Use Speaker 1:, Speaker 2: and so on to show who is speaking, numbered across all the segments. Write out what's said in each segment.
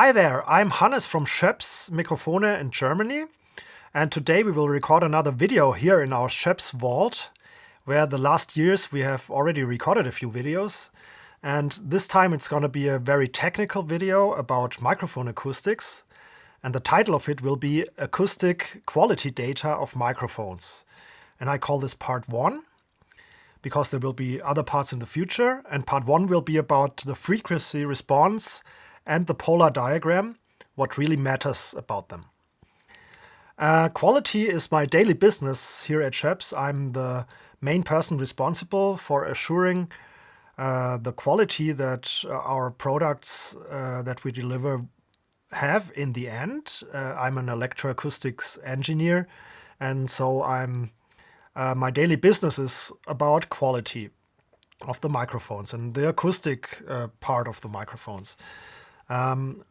Speaker 1: Hi there, I'm Hannes from SCHOEPS Mikrofone in Germany, and today we will record another video here in our SCHOEPS vault, where the last years we have already recorded a few videos, and this time it's going to be a very technical video about microphone acoustics, and the title of it will be Acoustic Quality Data of Microphones. And I call this part 1, because there will be other parts in the future, and part 1 will be about the frequency response and the polar diagram, what really matters about them. Quality is my daily business here at SCHOEPS. I'm the main person responsible for assuring the quality that our products that we deliver have in the end. I'm an electroacoustics engineer, and so my daily business is about quality of the microphones and the acoustic part of the microphones. On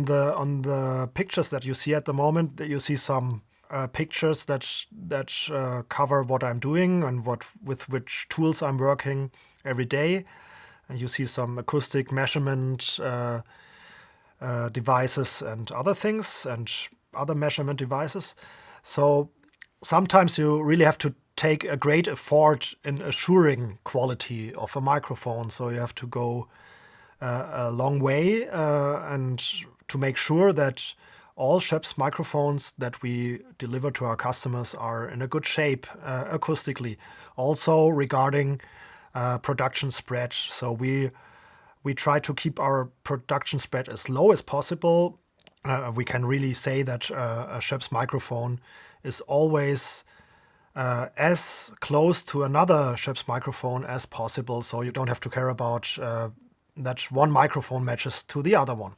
Speaker 1: the pictures that you see at the moment, you see some pictures that cover what I'm doing and with which tools I'm working every day. And you see some acoustic measurement devices and other things and other measurement devices. So sometimes you really have to take a great effort in assuring quality of a microphone. So you have to go a long way and to make sure that all SCHOEPS microphones that we deliver to our customers are in a good shape acoustically. Also regarding production spread. So we try to keep our production spread as low as possible. We can really say that a SCHOEPS microphone is always as close to another SCHOEPS microphone as possible. So you don't have to care about that one microphone matches to the other one.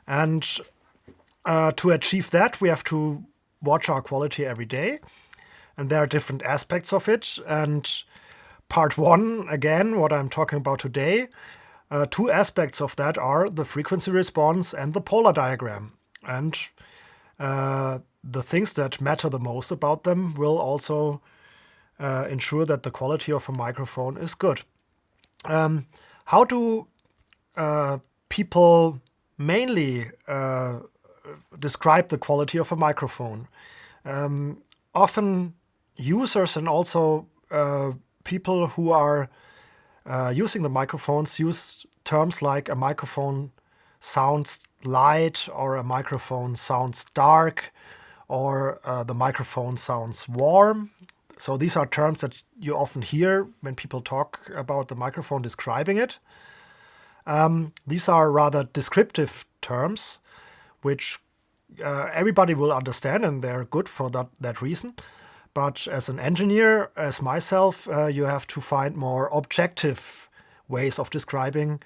Speaker 1: And to achieve that, we have to watch our quality every day. And there are different aspects of it. And part 1, again, what I'm talking about today, 2 aspects of that are the frequency response and the polar diagram. And the things that matter the most about them will also ensure that the quality of a microphone is good. How do people mainly describe the quality of a microphone? Often users and also people who are using the microphones use terms like a microphone sounds light, or a microphone sounds dark, or the microphone sounds warm. So these are terms that you often hear when people talk about the microphone describing it. These are rather descriptive terms, which everybody will understand, and they're good for that reason. But as an engineer, as myself, you have to find more objective ways of describing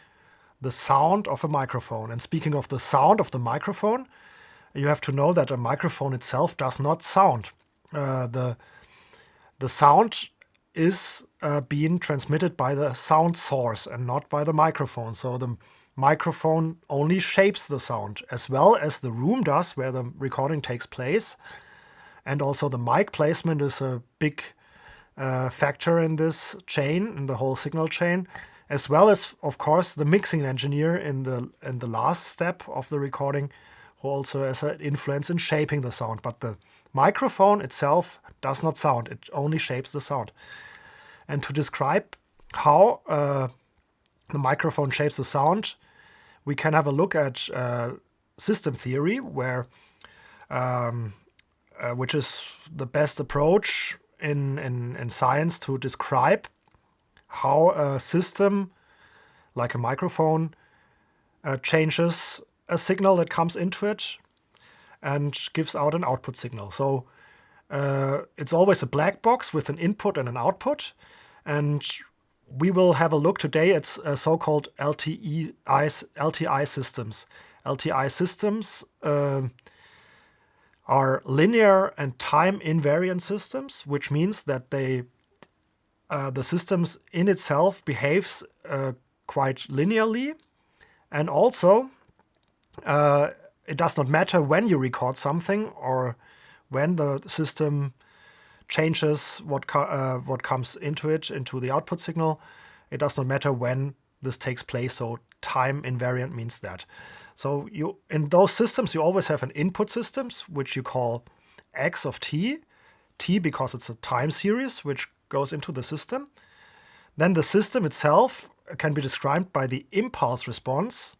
Speaker 1: the sound of a microphone. And speaking of the sound of the microphone, you have to know that a microphone itself does not sound. The sound is being transmitted by the sound source and not by the microphone. So the microphone only shapes the sound, as well as the room does where the recording takes place. And also the mic placement is a big factor in this chain, in the whole signal chain, as well as, of course, the mixing engineer in the last step of the recording, who also has an influence in shaping the sound. But the microphone itself does not sound, it only shapes the sound. And to describe how the microphone shapes the sound, we can have a look at system theory, which is the best approach in science to describe how a system, like a microphone, changes a signal that comes into it and gives out an output signal. So it's always a black box with an input and an output. And we will have a look today at so-called LTI systems. LTI systems are linear and time invariant systems, which means that the systems in itself behaves quite linearly. And also, it does not matter when you record something or when the system changes what comes into the output signal. It does not matter when this takes place, so time invariant means that. So in those systems, you always have an input systems, which you call x of t, t because it's a time series which goes into the system. Then the system itself can be described by the impulse response,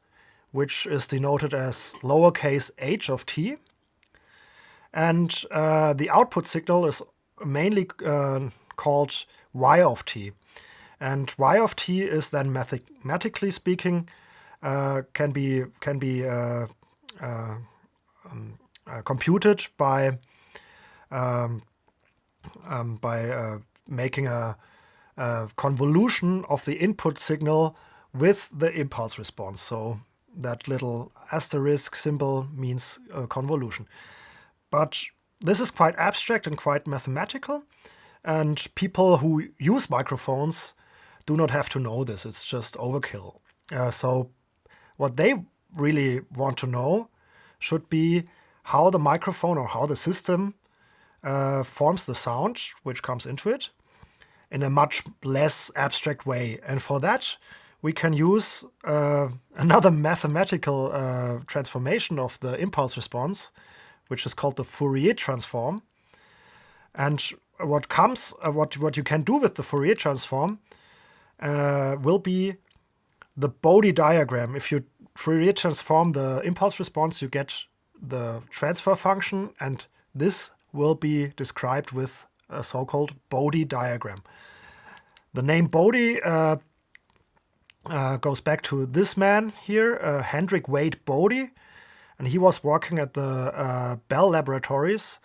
Speaker 1: which is denoted as lowercase h of t. And the output signal is mainly called y of t. And y of t is then mathematically speaking can be computed by making a convolution of the input signal with the impulse response. So that little asterisk symbol means convolution. But this is quite abstract and quite mathematical, and people who use microphones do not have to know this. It's just overkill. So what they really want to know should be how the microphone or how the system forms the sound which comes into it in a much less abstract way. And for that, we can use another mathematical transformation of the impulse response, which is called the Fourier transform. And what you can do with the Fourier transform will be the Bode diagram. If you Fourier transform the impulse response, you get the transfer function, and this will be described with a so-called Bode diagram. The name Bode goes back to this man here, Hendrik Wade Bode, and he was working at the Bell Laboratories,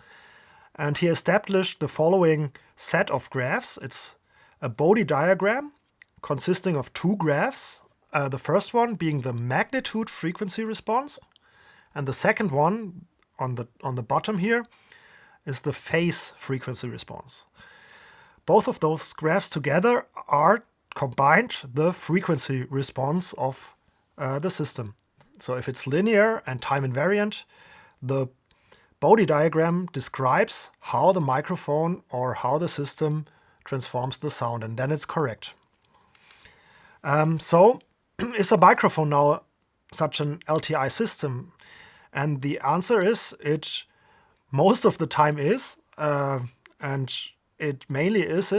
Speaker 1: and he established the following set of graphs. It's a Bode diagram consisting of two graphs, the first one being the magnitude frequency response, and the second one on the bottom here is the phase frequency response. Both of those graphs together are combined the frequency response of the system. So if it's linear and time invariant, the Bode diagram describes how the microphone or how the system transforms the sound, and then it's correct. So is a microphone now such an LTI system? And the answer is it most of the time is, and it mainly is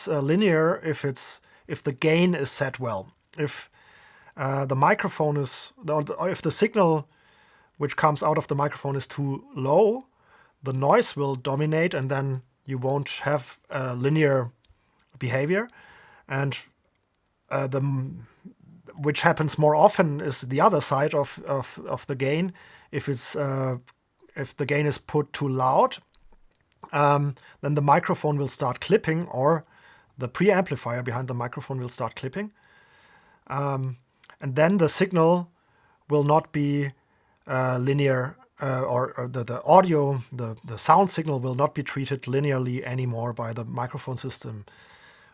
Speaker 1: linear if the gain is set well. If the microphone is, or if the signal which comes out of the microphone is too low, the noise will dominate, and then you won't have linear behavior. And which happens more often is the other side of the gain. If the gain is put too loud, then the microphone will start clipping, or the preamplifier behind the microphone will start clipping. And then the signal will not be linear, or the audio, the sound signal will not be treated linearly anymore by the microphone system.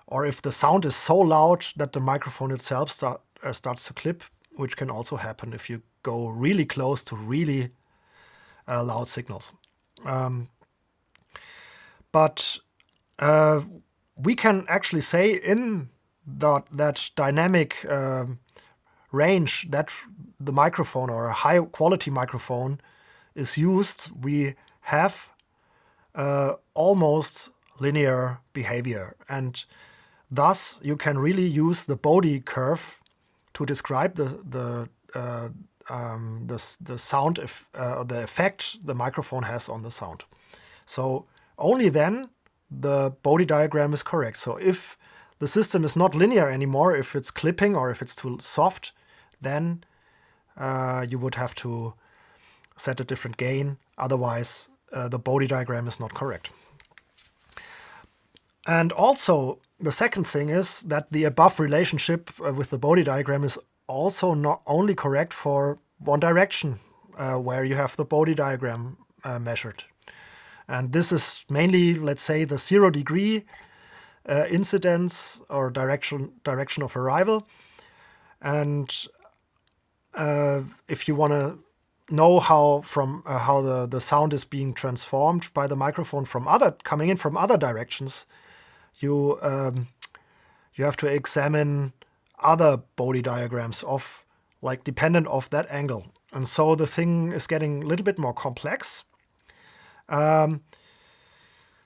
Speaker 1: Or if the sound is so loud that the microphone itself starts to clip, which can also happen if you go really close to really loud signals. But we can actually say in that dynamic range that the microphone or a high quality microphone is used, we have almost linear behavior. And thus you can really use the Bode curve to describe the sound, the effect the microphone has on the sound. So only then the Bode diagram is correct. So if the system is not linear anymore, if it's clipping or if it's too soft, then you would have to set a different gain. Otherwise, the Bode diagram is not correct. And also, the second thing is that the above relationship with the Bode diagram is also not only correct for one direction, where you have the Bode diagram measured. And this is mainly, let's say, the 0 degree incidence or direction of arrival. And if you want to know how the sound is being transformed by the microphone coming in from other directions, you have to examine other Bode diagrams dependent of that angle. And so the thing is getting a little bit more complex.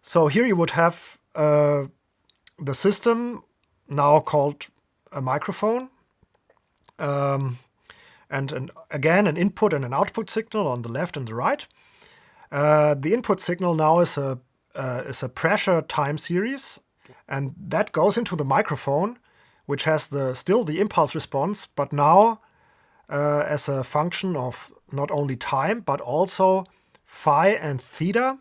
Speaker 1: So here you would have the system, now called a microphone, and again an input and an output signal on the left and the right. The input signal now is a pressure time series, and that goes into the microphone, which has still the impulse response, but now as a function of not only time but also phi and theta.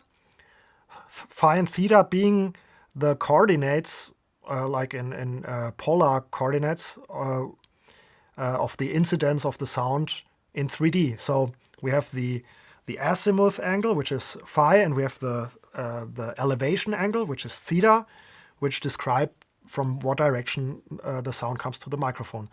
Speaker 1: Phi and theta being the coordinates, like in polar coordinates of the incidence of the sound in 3D. So we have the azimuth angle, which is phi, and we have the elevation angle, which is theta, which describe from what direction the sound comes to the microphone.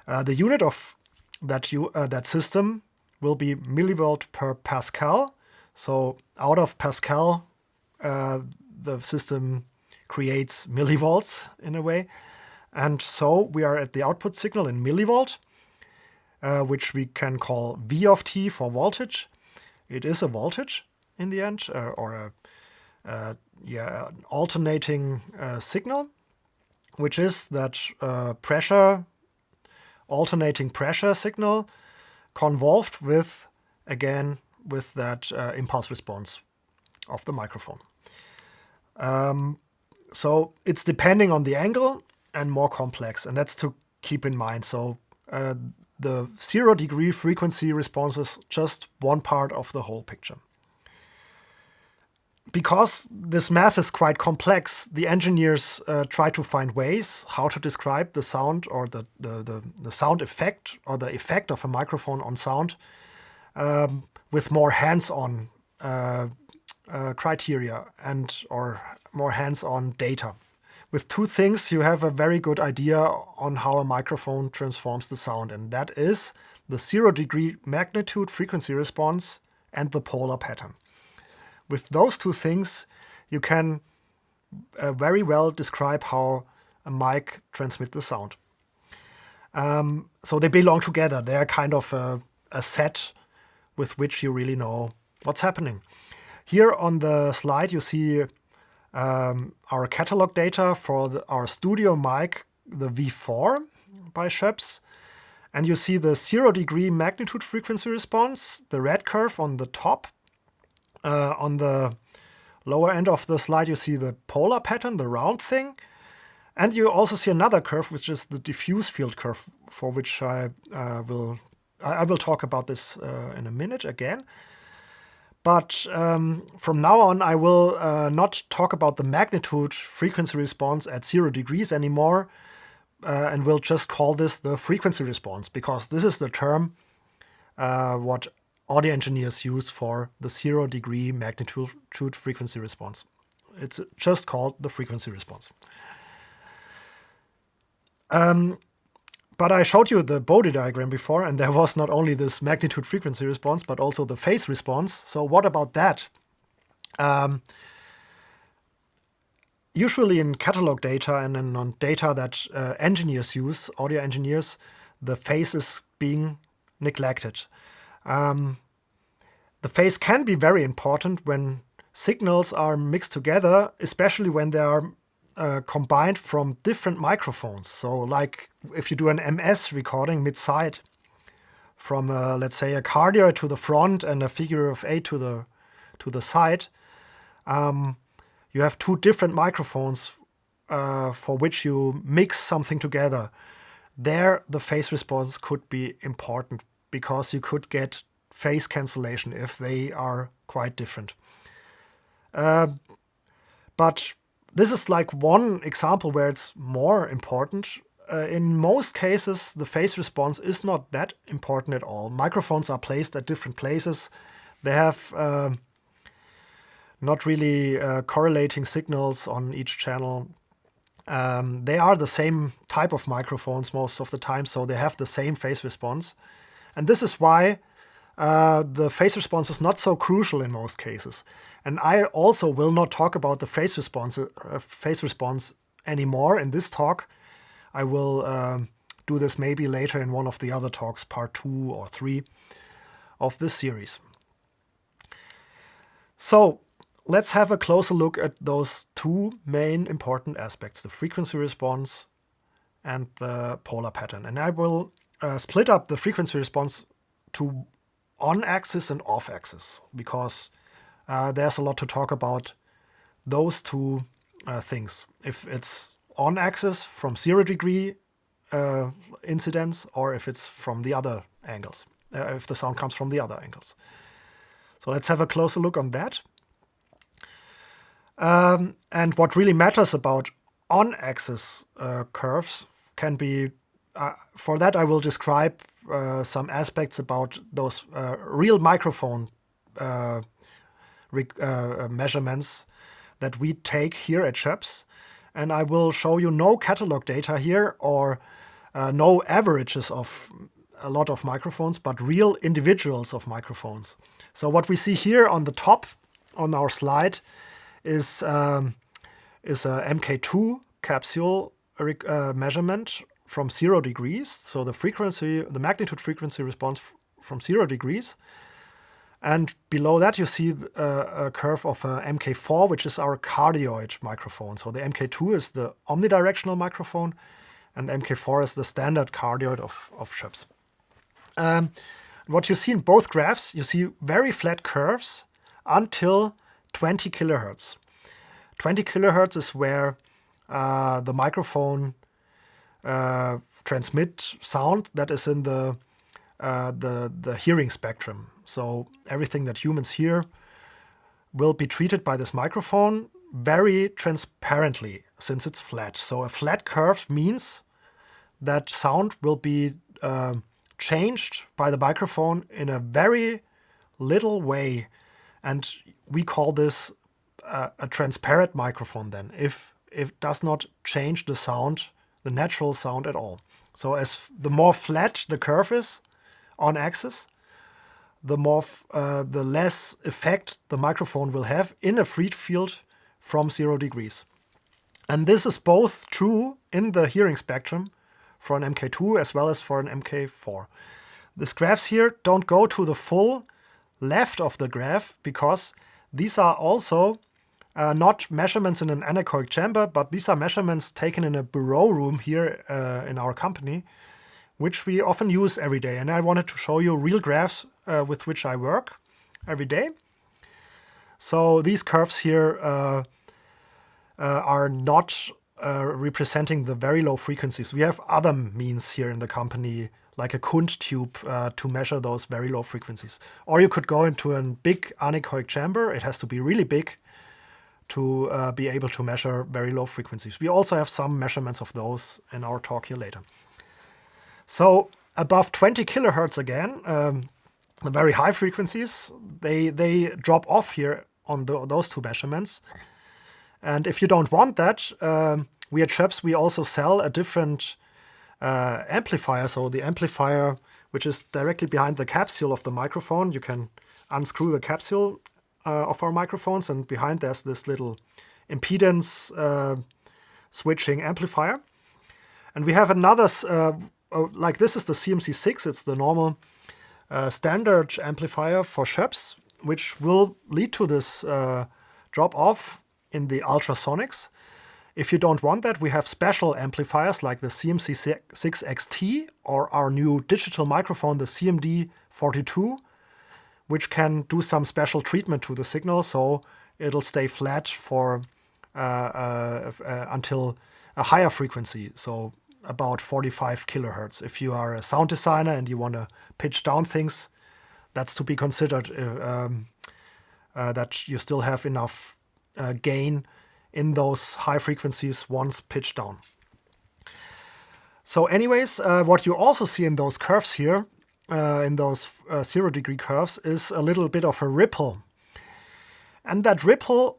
Speaker 1: The unit of that system will be millivolt per Pascal. So out of Pascal, the system creates millivolts in a way. And so we are at the output signal in millivolt, which we can call V of t for voltage. It is a voltage in the end, or an alternating signal, which is that alternating pressure signal convolved with that impulse response of the microphone. So it's depending on the angle and more complex, and that's to keep in mind. So the 0-degree frequency response is just one part of the whole picture. Because this math is quite complex, the engineers try to find ways how to describe the sound, or the sound effect, or the effect of a microphone on sound with more hands-on criteria or more hands-on data. With two things, you have a very good idea on how a microphone transforms the sound, and that is the 0-degree magnitude frequency response and the polar pattern. With those two things, you can very well describe how a mic transmits the sound. So they belong together. They are kind of a set with which you really know what's happening. Here on the slide, you see our catalog data for our studio mic, the V4 by SCHOEPS. And you see the 0-degree magnitude frequency response, the red curve on the top. On the lower end of the slide, you see the polar pattern, the round thing. And you also see another curve, which is the diffuse field curve, for which I will talk about this in a minute again. But from now on, I will not talk about the magnitude frequency response at 0 degrees anymore, and will just call this the frequency response, because this is the term what audio engineers use for the 0-degree magnitude frequency response. It's just called the frequency response. But I showed you the Bode diagram before, and there was not only this magnitude frequency response, but also the phase response. So what about that? Usually in catalog data and in on data that engineers use, audio engineers, the phase is being neglected. The phase can be very important when signals are mixed together, especially when they are combined from different microphones. So like if you do an MS recording mid-side from let's say a cardioid to the front and a figure of 8 to the side, you have two different microphones for which you mix something together. There the phase response could be important because you could get phase cancellation if they are quite different. But this is like one example where it's more important. In most cases, the phase response is not that important at all. Microphones are placed at different places. They have not really correlating signals on each channel. They are the same type of microphones most of the time, so they have the same phase response. And this is why the phase response is not so crucial in most cases. And I also will not talk about the phase response anymore in this talk. I will do this maybe later in one of the other talks, part 2 or 3. of this series. So let's have a closer look at those two main important aspects, the frequency response and the polar pattern. And I will split up the frequency response to on-axis and off-axis, because there's a lot to talk about those two things. If it's on-axis from 0 degree incidence, or if it's from the other angles, if the sound comes from the other angles. So let's have a closer look on that. And what really matters about on-axis curves can be, for that I will describe some aspects about those real microphone measurements that we take here at SCHOEPS. And I will show you no catalog data here, or no averages of a lot of microphones, but real individuals of microphones. So what we see here on the top on our slide is a MK2 capsule measurement from 0 degrees. So the magnitude frequency response from 0 degrees. And below that you see a curve of a MK4, which is our cardioid microphone. So the MK2 is the omnidirectional microphone, and the MK4 is the standard cardioid of SCHOEPS. What you see in both graphs, you see very flat curves until 20 kilohertz. 20 kilohertz is where the microphone transmit sound that is in the hearing spectrum. So everything that humans hear will be treated by this microphone very transparently, since it's flat. So a flat curve means that sound will be changed by the microphone in a very little way. And we call this a transparent microphone then, if it does not change the sound, the natural sound at all. So as the more flat the curve is on axis, the less effect the microphone will have in a free field from 0 degrees. And this is both true in the hearing spectrum for an MK2 as well as for an MK4. These graphs here don't go to the full left of the graph, because these are also not measurements in an anechoic chamber, but these are measurements taken in a bureau room here in our company, which we often use every day. And I wanted to show you real graphs with which I work every day. So these curves here are not representing the very low frequencies. We have other means here in the company, like a Kund tube, to measure those very low frequencies. Or you could go into a big anechoic chamber. It has to be really big to be able to measure very low frequencies. We also have some measurements of those in our talk here later. So above 20 kilohertz again, the very high frequencies, they drop off here on those two measurements. And if you don't want that, we at SCHOEPS, we also sell a different amplifier. So the amplifier, which is directly behind the capsule of the microphone, you can unscrew the capsule of our microphones, and behind there's this little impedance switching amplifier. And we have another, like this is the CMC6, it's the normal standard amplifier for SCHOEPS, which will lead to this drop off in the ultrasonics. If you don't want that, we have special amplifiers like the CMC6XT or our new digital microphone, the CMD42, which can do some special treatment to the signal, so it'll stay flat for until a higher frequency, so about 45 kilohertz. If you are a sound designer and you want to pitch down things, that's to be considered, that you still have enough gain in those high frequencies once pitched down. So anyways, what you also see in those curves here, in those 0 degree curves, is a little bit of a ripple. And that ripple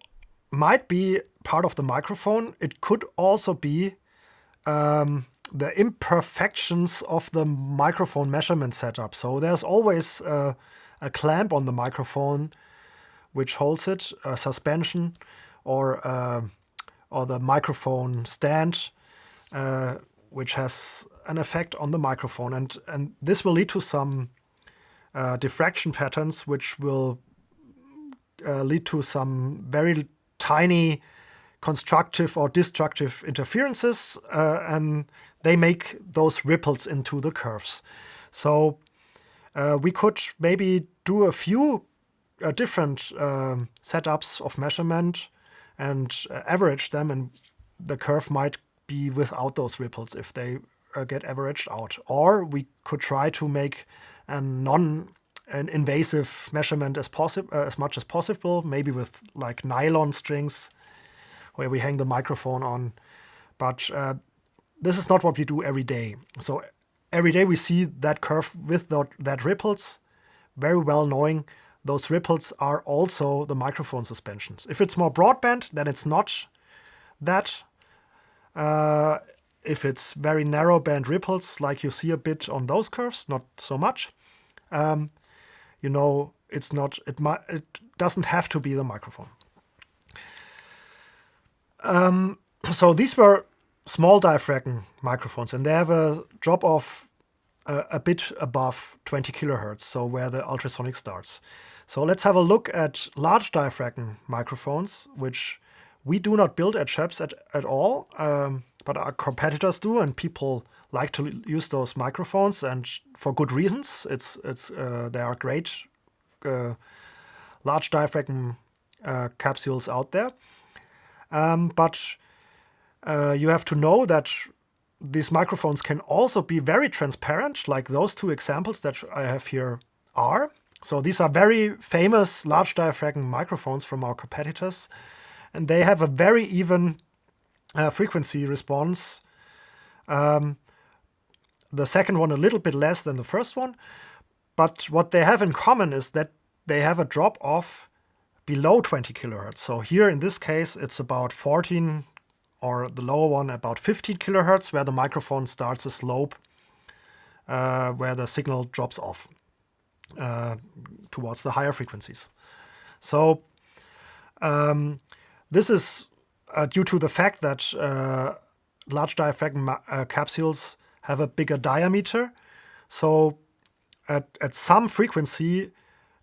Speaker 1: might be part of the microphone. It could also be the imperfections of the microphone measurement setup. So there's always a clamp on the microphone which holds it, a suspension, or the microphone stand, which has an effect on the microphone. And this will lead to some diffraction patterns, which will lead to some very tiny constructive or destructive interferences, and they make those ripples into the curves. So we could maybe do a few different setups of measurement and average them, and the curve might be without those ripples if they get averaged out. Or we could try to make an invasive measurement as much as possible, maybe with like nylon strings where we hang the microphone on. But this is not what we do every day. So every day we see that curve with that ripples, very well knowing those ripples are also the microphone suspensions. If it's more broadband, then it's not that. If it's very narrow band ripples, like you see a bit on those curves, not so much. You know, it's not. It doesn't have to be the microphone. So these were small diaphragm microphones, and they have a drop off a bit above 20 kilohertz, so where the ultrasonic starts. So let's have a look at large diaphragm microphones, which we do not build at SCHOEPS at all, but our competitors do, and people like to use those microphones, and for good reasons. They are great large diaphragm capsules out there. But you have to know that these microphones can also be very transparent, like those two examples that I have here are. So these are very famous large diaphragm microphones from our competitors, and they have a very even frequency response. The second one a little bit less than the first one, but what they have in common is that they have a drop off below 20 kilohertz. So here in this case, it's about 14, or the lower one about 15 kilohertz, where the microphone starts a slope where the signal drops off towards the higher frequencies. So this is due to the fact that large diaphragm capsules have a bigger diameter. So at some frequency,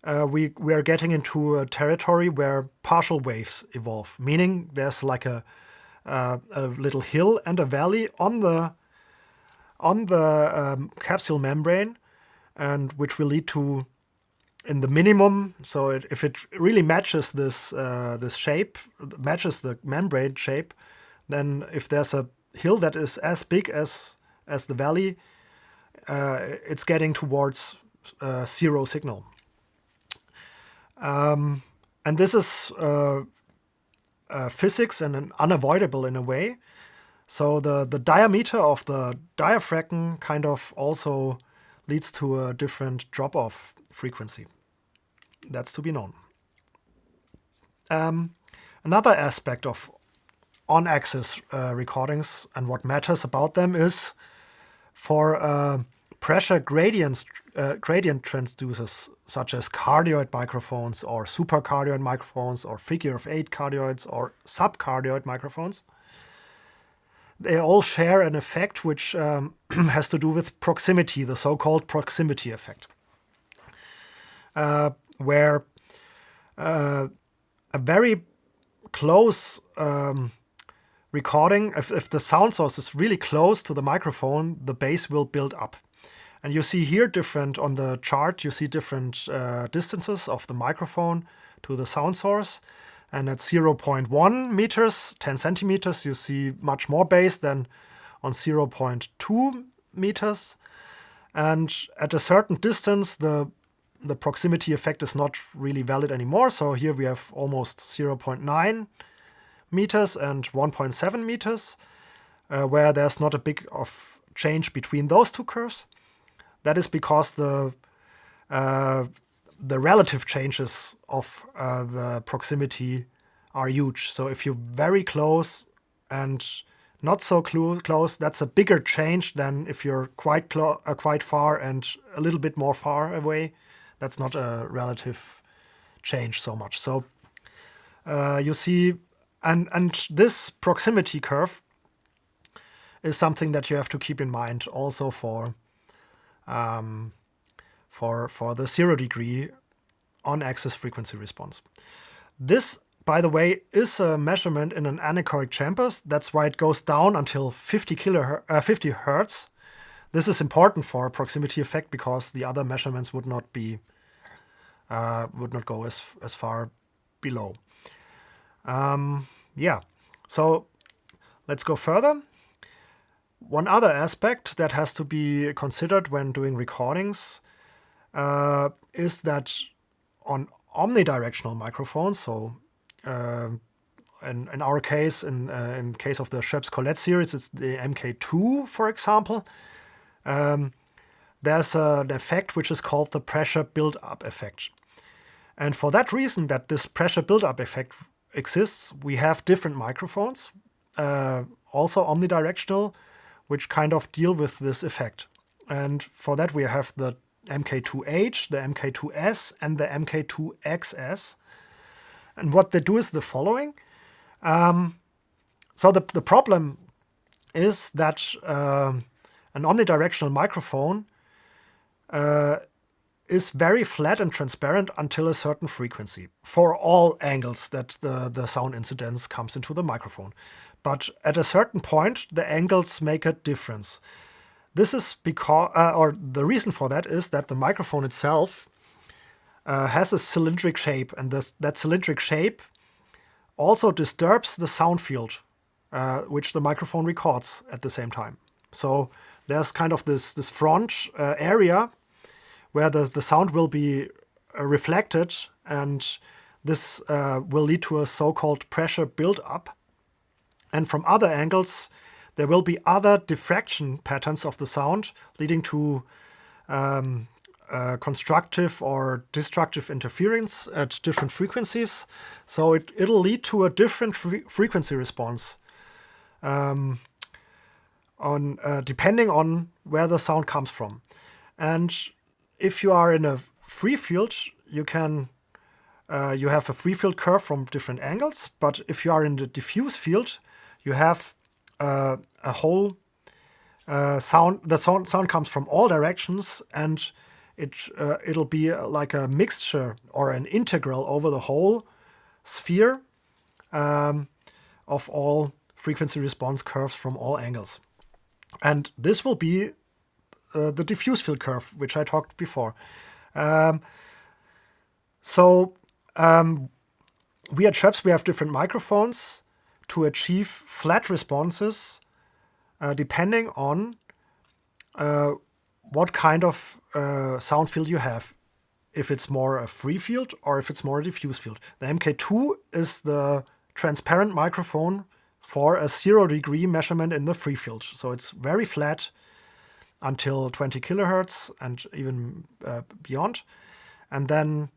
Speaker 1: we are getting into a territory where partial waves evolve, meaning there's like a little hill and a valley on the capsule membrane, and which will lead to, in the minimum, so if it really matches this shape, matches the membrane shape, then if there's a hill that is as big as the valley, it's getting towards zero signal. And this is physics and unavoidable in a way. So the diameter of the diaphragm kind of also leads to a different drop-off frequency. That's to be known. Another aspect of on-axis recordings and what matters about them is for pressure gradient transducers, such as cardioid microphones or supercardioid microphones or figure-of-8 cardioids or subcardioid microphones. They all share an effect which has to do with proximity, the so-called proximity effect, where a very close recording, if the sound source is really close to the microphone, the bass will build up. And you see here on the chart, you see different distances of the microphone to the sound source. And at 0.1 meters, 10 centimeters, you see much more bass than on 0.2 meters. And at a certain distance, the proximity effect is not really valid anymore. So here we have almost 0.9 meters and 1.7 meters, where there's not a big of change between those two curves. That is because the relative changes of the proximity are huge. So if you're very close and not so close, that's a bigger change than if you're quite far and a little bit more far away. That's not a relative change so much. So you see, and this proximity curve is something that you have to keep in mind also for for the 0 degree on-axis frequency response. This, by the way, is a measurement in an anechoic chambers. That's why it goes down until 50 hertz. This is important for a proximity effect because the other measurements would not go as far below. Yeah, so let's go further. One other aspect that has to be considered when doing recordings is that on omnidirectional microphones, so in our case, in case of the SCHOEPS Colette series, it's the MK2, for example, there's an effect which is called the pressure build-up effect. And for that reason, that this pressure build-up effect exists, we have different microphones, also omnidirectional, which kind of deal with this effect. And for that, we have the MK2H, the MK2S, and the MK2XS. And what they do is the following. So the problem is that an omnidirectional microphone is very flat and transparent until a certain frequency for all angles that the sound incidence comes into the microphone. But at a certain point, the angles make a difference. This is because, or the reason for that is that the microphone itself has a cylindric shape, and that cylindric shape also disturbs the sound field, which the microphone records at the same time. So there's kind of this front area where the sound will be reflected, and this will lead to a so-called pressure build-up. And from other angles, there will be other diffraction patterns of the sound, leading to constructive or destructive interference at different frequencies. So it'll lead to a different frequency response depending on where the sound comes from. And if you are in a free field, you have a free field curve from different angles. But if you are in the diffuse field, you have a whole sound. The sound comes from all directions, and it'll be like a mixture or an integral over the whole sphere of all frequency response curves from all angles. And this will be the diffuse field curve, which I talked before. We at SCHOEPS, we have different microphones to achieve flat responses depending on what kind of sound field you have. If it's more a free field or if it's more a diffuse field. The MK2 is the transparent microphone for a 0 degree measurement in the free field. So it's very flat until 20 kilohertz and even beyond. And then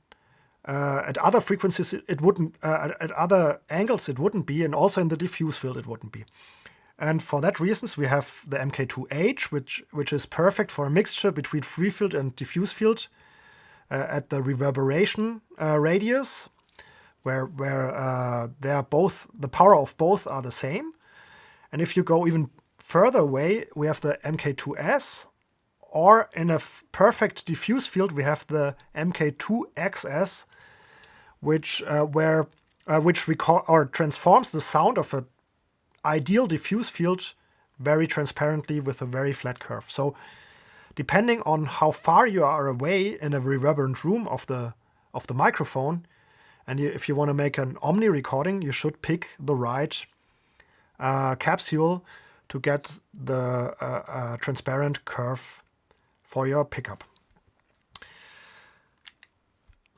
Speaker 1: at other frequencies, it wouldn't, at other angles, it wouldn't be, and also in the diffuse field, it wouldn't be. And for that reasons, we have the MK2H, which is perfect for a mixture between free field and diffuse field at the reverberation radius, where they are both, the power of both are the same. And if you go even further away, we have the MK2S, or in a perfect diffuse field, we have the MK2XS, which transforms the sound of an ideal diffuse field very transparently with a very flat curve. So depending on how far you are away in a reverberant room of the microphone, and if you want to make an omni recording, you should pick the right capsule to get the transparent curve for your pickup.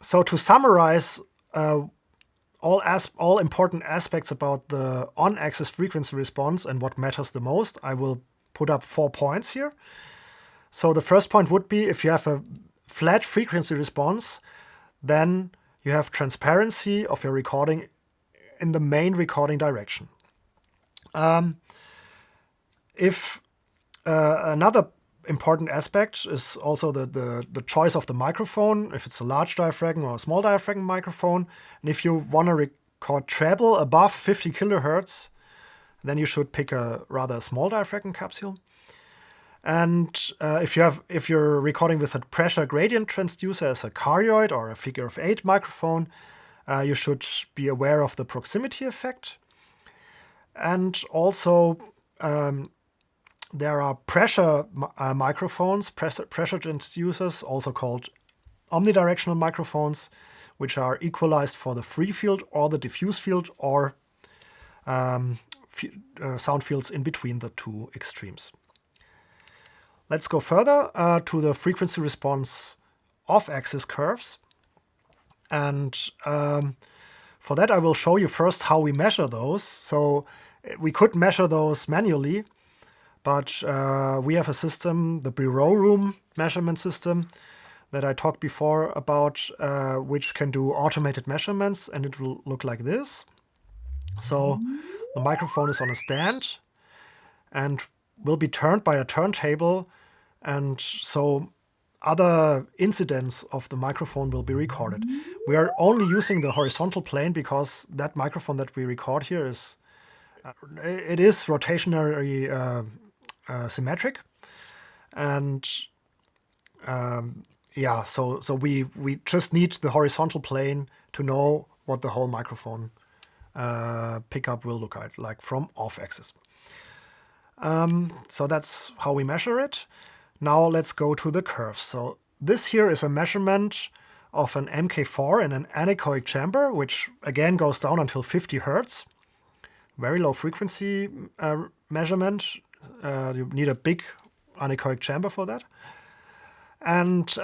Speaker 1: So to summarize all important aspects about the on-axis frequency response and what matters the most, I will put up 4 points here. So the first point would be, if you have a flat frequency response, then you have transparency of your recording in the main recording direction. Another important aspect is also the choice of the microphone, if it's a large diaphragm or a small diaphragm microphone. And if you want to record treble above 50 kilohertz, then you should pick a rather small diaphragm capsule. And if you're recording with a pressure gradient transducer as a cardioid or a figure of 8 microphone, you should be aware of the proximity effect. And also there are pressure microphones, pressure transducers, also called omnidirectional microphones, which are equalized for the free field or the diffuse field or sound fields in between the two extremes. Let's go further to the frequency response off-axis curves. And for that, I will show you first how we measure those. So we could measure those manually, but we have a system, the Bureau Room measurement system, that I talked before about, which can do automated measurements, and it will look like this. So the microphone is on a stand and will be turned by a turntable, and so other incidents of the microphone will be recorded. We are only using the horizontal plane because that microphone that we record here is it is rotationally symmetric, and yeah, so we just need the horizontal plane to know what the whole microphone pickup will look like from off-axis. So that's how we measure it. Now let's go to the curves. So this here is a measurement of an MK4 in an anechoic chamber, which again goes down until 50 Hertz. Very low frequency measurement. You need a big anechoic chamber for that. And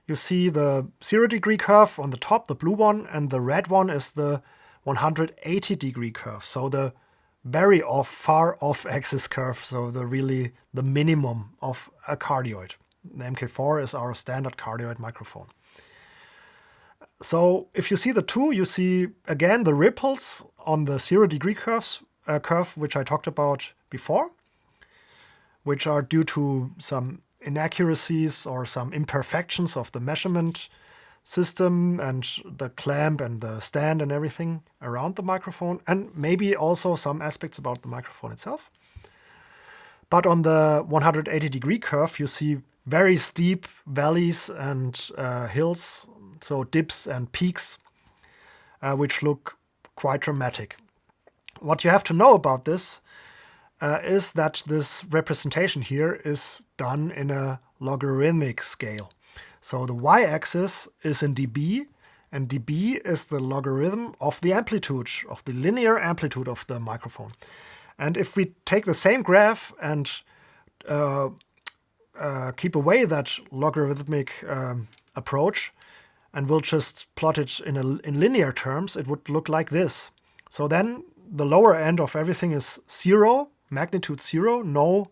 Speaker 1: you see the 0-degree curve on the top, the blue one, and the red one is the 180-degree curve. So the very far off-axis curve, so the minimum of a cardioid. The MK4 is our standard cardioid microphone. So if you see the two, you see again the ripples on the 0-degree curve, which I talked about before, which are due to some inaccuracies or some imperfections of the measurement system and the clamp and the stand and everything around the microphone, and maybe also some aspects about the microphone itself. But on the 180-degree curve, you see very steep valleys and hills, so dips and peaks, which look quite dramatic. What you have to know about this is that this representation here is done in a logarithmic scale. So the y-axis is in dB, and dB is the logarithm of the amplitude, of the linear amplitude of the microphone. And if we take the same graph and keep away that logarithmic approach, and we'll just plot it in linear terms, it would look like this. So then the lower end of everything is 0, magnitude 0, no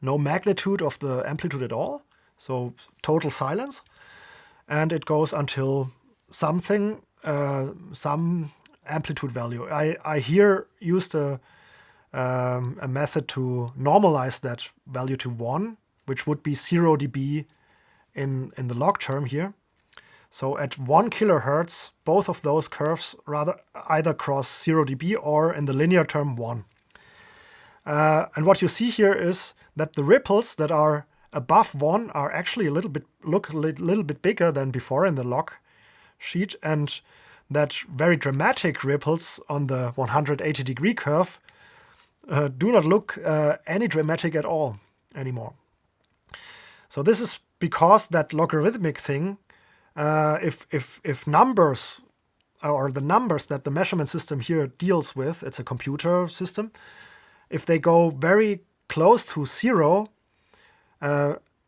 Speaker 1: magnitude of the amplitude at all. So total silence, and it goes until something, some amplitude value. I here used a method to normalize that value to 1, which would be 0 dB in the log term here. So at 1 kilohertz, both of those curves either cross 0 dB or in the linear term 1. And what you see here is that the ripples that are above 1 are actually look a little bit bigger than before in the log sheet, and that very dramatic ripples on the 180-degree curve do not look any dramatic at all anymore. So this is because that logarithmic thing, if numbers or the numbers that the measurement system here deals with, it's a computer system, if they go very close to 0,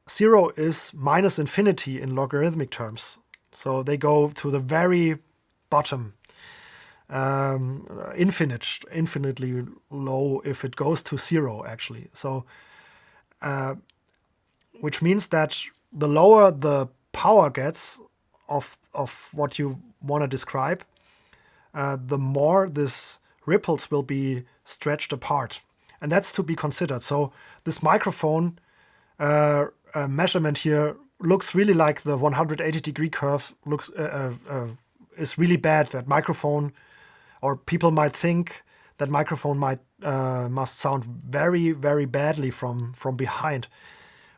Speaker 1: 0 is minus infinity in logarithmic terms. So they go to the very bottom, infinitely low if it goes to 0 actually. So, which means that the lower the power gets of what you want to describe, the more this ripples will be stretched apart. And that's to be considered. So this microphone measurement here looks really like the 180-degree curve looks is really bad. That microphone, or people might think that microphone might must sound very, very badly from behind.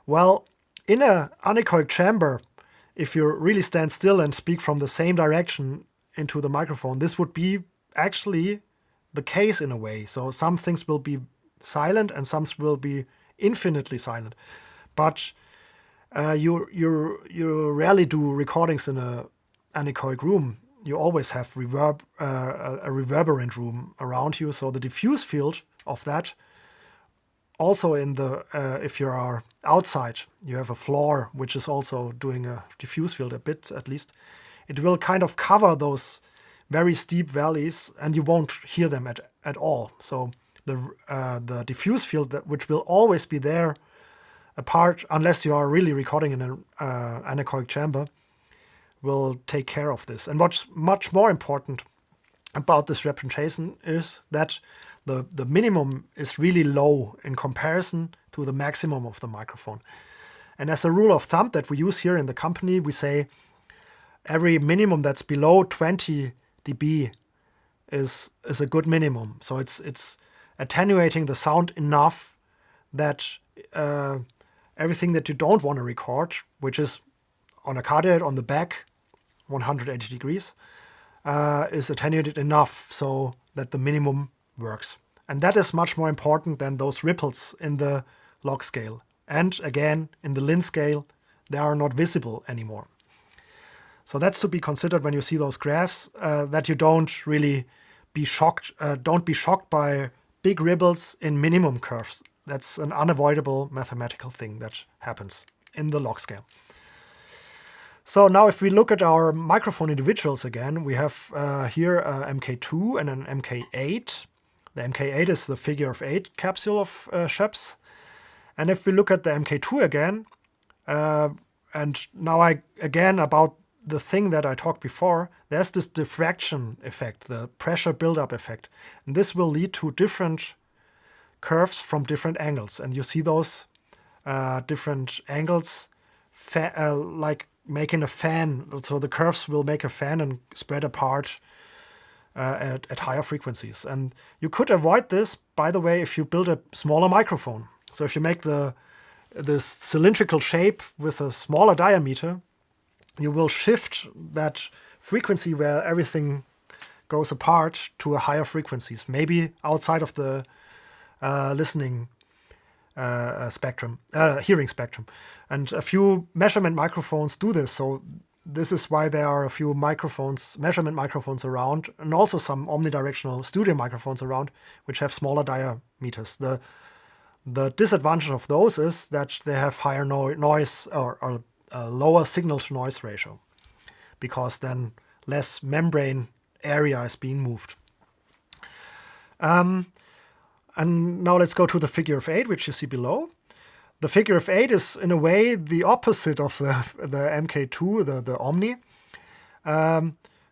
Speaker 1: Well, in an anechoic chamber, if you really stand still and speak from the same direction into the microphone, this would be actually the case in a way. So some things will be silent and some will be infinitely silent. But you rarely do recordings in an anechoic room. You always have a reverberant room around you. So the diffuse field of that, also in the if you are outside, you have a floor which is also doing a diffuse field a bit at least. It will kind of cover those very steep valleys, and you won't hear them at all. So the diffuse field, which will always be there, apart unless you are really recording in an anechoic chamber, will take care of this. And what's much more important about this representation is that the minimum is really low in comparison to the maximum of the microphone. And as a rule of thumb that we use here in the company, we say every minimum that's below 20 dB is a good minimum. So it's attenuating the sound enough that everything that you don't want to record, which is on a cardioid on the back, 180 degrees, is attenuated enough so that the minimum works. And that is much more important than those ripples in the log scale. And again, in the Lin scale, they are not visible anymore. So that's to be considered when you see those graphs, that you don't really be shocked, don't be shocked by big ripples in minimum curves. That's an unavoidable mathematical thing that happens in the log scale. So now if we look at our microphone individuals again, we have here a MK2 and an MK8. The MK8 is the figure of 8 capsule of SCHOEPS. And if we look at the MK2 again, and now again about the thing that I talked before, there's this diffraction effect, the pressure buildup effect. And this will lead to different curves from different angles. And you see those different angles like making a fan. So the curves will make a fan and spread apart at higher frequencies. And you could avoid this, by the way, if you build a smaller microphone. So if you make this cylindrical shape with a smaller diameter, you will shift that frequency where everything goes apart to a higher frequencies, maybe outside of the listening spectrum, hearing spectrum. And a few measurement microphones do this. So this is why there are a few microphones, measurement microphones around, and also some omnidirectional studio microphones around, which have smaller diameters. The disadvantage of those is that they have higher noise or lower signal-to-noise ratio, because then less membrane area is being moved. And now let's go to the figure of 8, which you see below. The figure of 8 is in a way the opposite of the MK2, the Omni.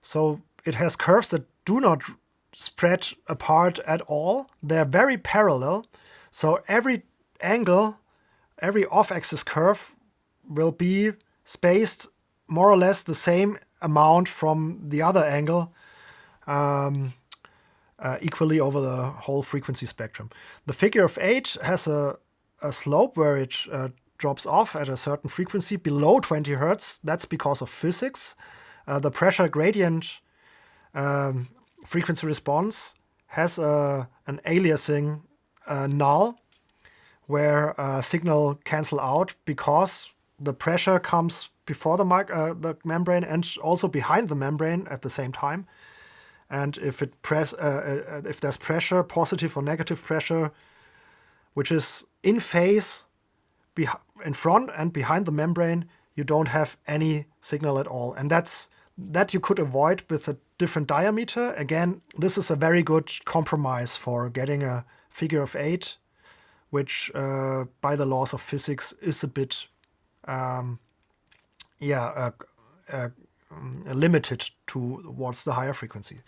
Speaker 1: So it has curves that do not spread apart at all. They're very parallel. So every angle, every off-axis curve will be spaced more or less the same amount from the other angle, equally over the whole frequency spectrum. The figure of 8 has a slope where it drops off at a certain frequency below 20 Hertz. That's because of physics. The pressure gradient frequency response has an aliasing null, where signal cancel out because the pressure comes before the membrane and also behind the membrane at the same time. And if if there's pressure, positive or negative pressure, which is in phase in front and behind the membrane, you don't have any signal at all. And that you could avoid with a different diameter. Again, this is a very good compromise for getting a figure of 8, which by the laws of physics is a bit limited towards the higher frequency.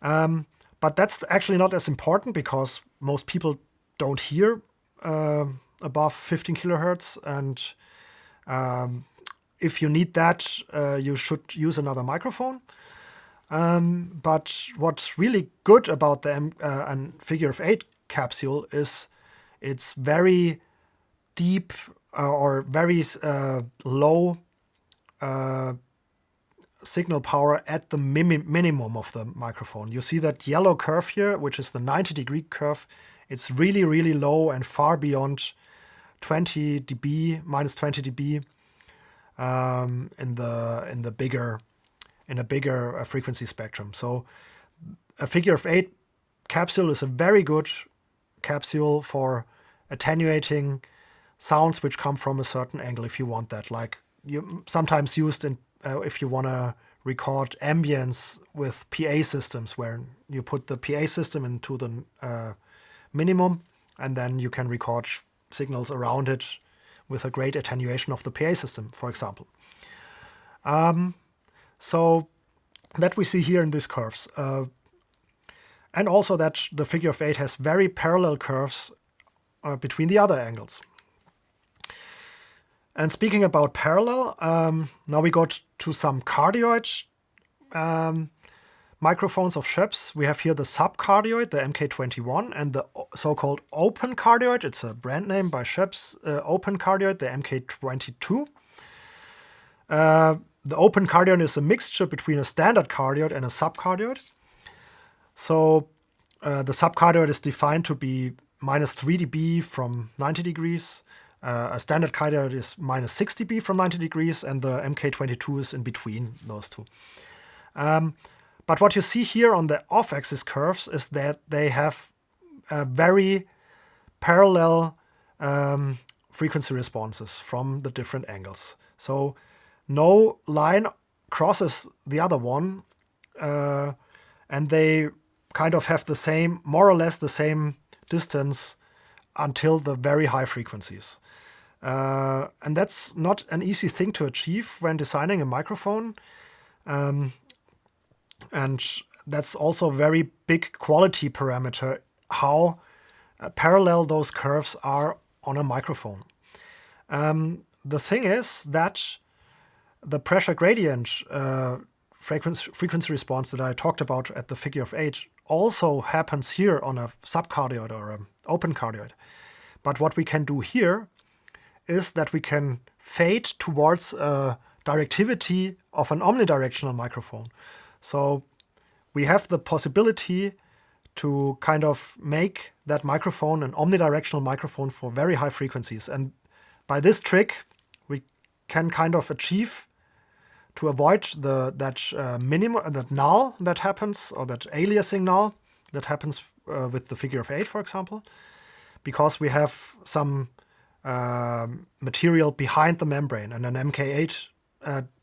Speaker 1: But that's actually not as important because most people don't hear above 15 kilohertz, and if you need that, you should use another microphone. But what's really good about the figure of 8 capsule is it's very deep or very low signal power at the minimum of the microphone. You see that yellow curve here, which is the 90-degree curve. It's really, really low and far beyond 20 dB, minus 20 dB in a bigger frequency spectrum. So a figure of 8 capsule is a very good capsule for attenuating sounds which come from a certain angle if you want that. Like you sometimes used in if you want to record ambience with PA systems, where you put the PA system into the minimum and then you can record signals around it with a great attenuation of the PA system, for example. So that we see here in these curves. And also that the figure of 8 has very parallel curves between the other angles. And speaking about parallel, now we got to some cardioid microphones of SCHOEPS. We have here the subcardioid, the MK21, and the so-called open cardioid. It's a brand name by SCHOEPS, open cardioid, the MK22. The open cardioid is a mixture between a standard cardioid and a subcardioid. So the subcardioid is defined to be minus 3 dB from 90 degrees. A standard cardioid is minus 6 dB from 90 degrees, and the MK22 is in between those two. But what you see here on the off-axis curves is that they have very parallel frequency responses from the different angles. So no line crosses the other one, and they kind of have the same, more or less the same distance until the very high frequencies. And that's not an easy thing to achieve when designing a microphone. And that's also a very big quality parameter, how parallel those curves are on a microphone. The thing is that the pressure gradient frequency response that I talked about at the figure of 8 also happens here on a subcardioid or an open cardioid. But what we can do here is that we can fade towards a directivity of an omnidirectional microphone. So we have the possibility to kind of make that microphone an omnidirectional microphone for very high frequencies. And by this trick, we can kind of achieve to avoid that null that happens, or that aliasing null that happens with the figure of 8, for example, because we have some material behind the membrane, and an MK8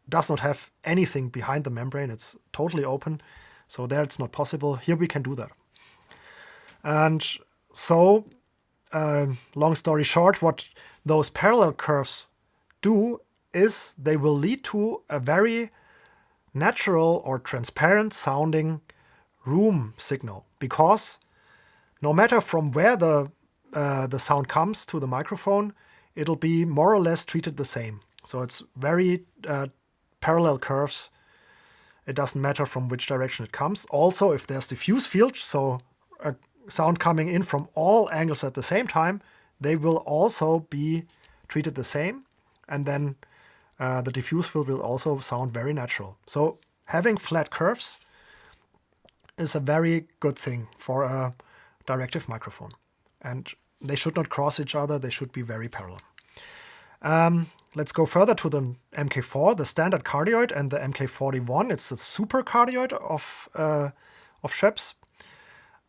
Speaker 1: does not have anything behind the membrane. It's totally open, so there it's not possible. Here we can do that. And so, long story short, what those parallel curves do is they will lead to a very natural or transparent sounding room signal, because no matter from where the sound comes to the microphone, it'll be more or less treated the same. So it's very parallel curves. It doesn't matter from which direction it comes. Also, if there's diffuse field, so a sound coming in from all angles at the same time, they will also be treated the same. And then the diffuse field will also sound very natural. So having flat curves is a very good thing for a directive microphone. And they should not cross each other. They should be very parallel. Let's go further to the MK4, the standard cardioid, and the MK41. It's the super cardioid of SCHOEPS.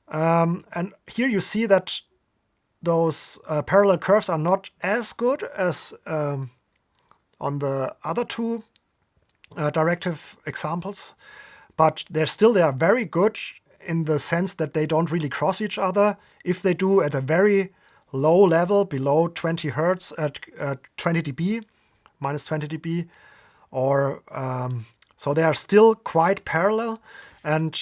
Speaker 1: And here you see that those parallel curves are not as good as on the other two directive examples, but they are very good in the sense that they don't really cross each other. If they do at a very low level, below 20 hertz at 20 dB, minus 20 dB, or so they are still quite parallel. And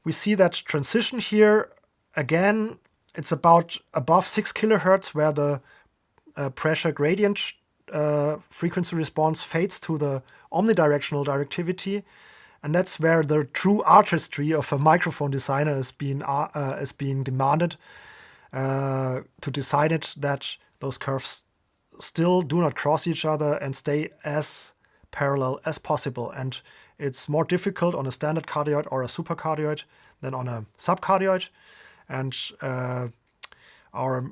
Speaker 1: we see that transition here, again, it's about above 6 kilohertz, where the pressure gradient frequency response fades to the omnidirectional directivity. And that's where the true artistry of a microphone designer is being demanded. to design it that those curves still do not cross each other and stay as parallel as possible. And it's more difficult on a standard cardioid or a supercardioid than on a subcardioid. And our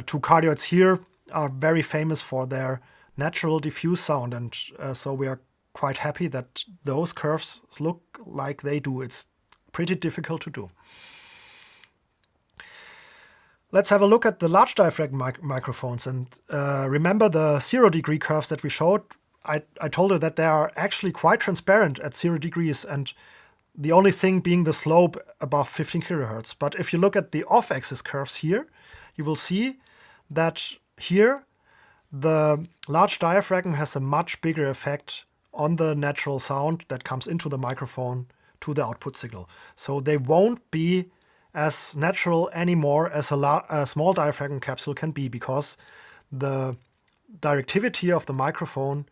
Speaker 1: two cardioids here are very famous for their natural diffuse sound. And so we are quite happy that those curves look like they do. It's pretty difficult to do. Let's have a look at the large diaphragm microphones. And remember the 0-degree curves that we showed? I told you that they are actually quite transparent at 0 degrees, and the only thing being the slope above 15 kilohertz. But if you look at the off-axis curves here, you will see that here the large diaphragm has a much bigger effect on the natural sound that comes into the microphone to the output signal. So they won't be as natural anymore as a small diaphragm capsule can be, because the directivity of the microphone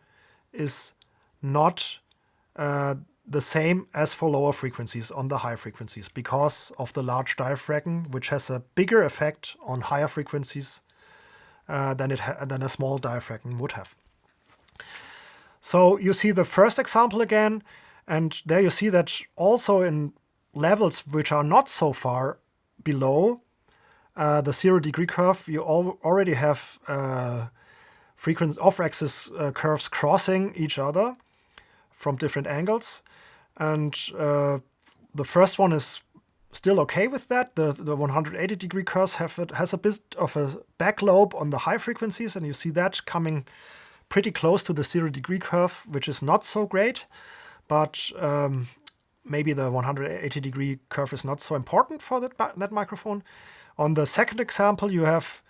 Speaker 1: is not the same as for lower frequencies on the higher frequencies, because of the large diaphragm, which has a bigger effect on higher frequencies than a small diaphragm would have. So you see the first example again, and there you see that also in levels which are not so far below the 0-degree curve, you already have off-axis curves crossing each other from different angles. And the first one is still okay with that. The 180-degree curves has a bit of a back lobe on the high frequencies, and you see that coming pretty close to the 0-degree curve, which is not so great. But maybe the 180-degree curve is not so important for that microphone. On the second example, you have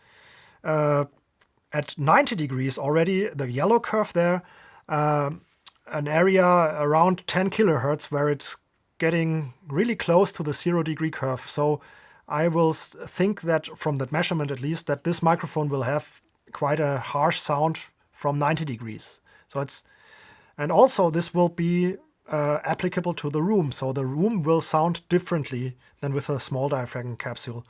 Speaker 1: at 90 degrees already, the yellow curve there, an area around 10 kilohertz where it's getting really close to the 0-degree curve. So I will think that from that measurement at least, that this microphone will have quite a harsh sound from 90 degrees. And also this will be applicable to the room. So the room will sound differently than with a small diaphragm capsule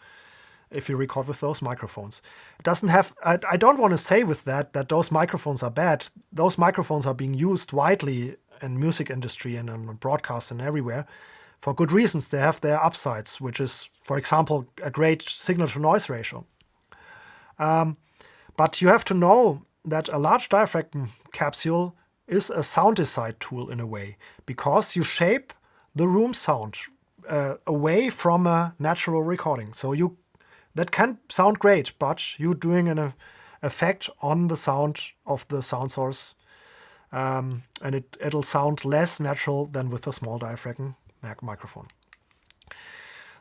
Speaker 1: if you record with those microphones. It doesn't have, I don't want to say with that those microphones are bad. Those microphones are being used widely in music industry and in broadcast and everywhere for good reasons. They have their upsides, which is, for example, a great signal-to-noise ratio. But you have to know that a large diaphragm capsule is a sound design tool in a way, because you shape the room sound away from a natural recording. So that can sound great, but you're doing an effect on the sound of the sound source, and it'll sound less natural than with a small diaphragm microphone.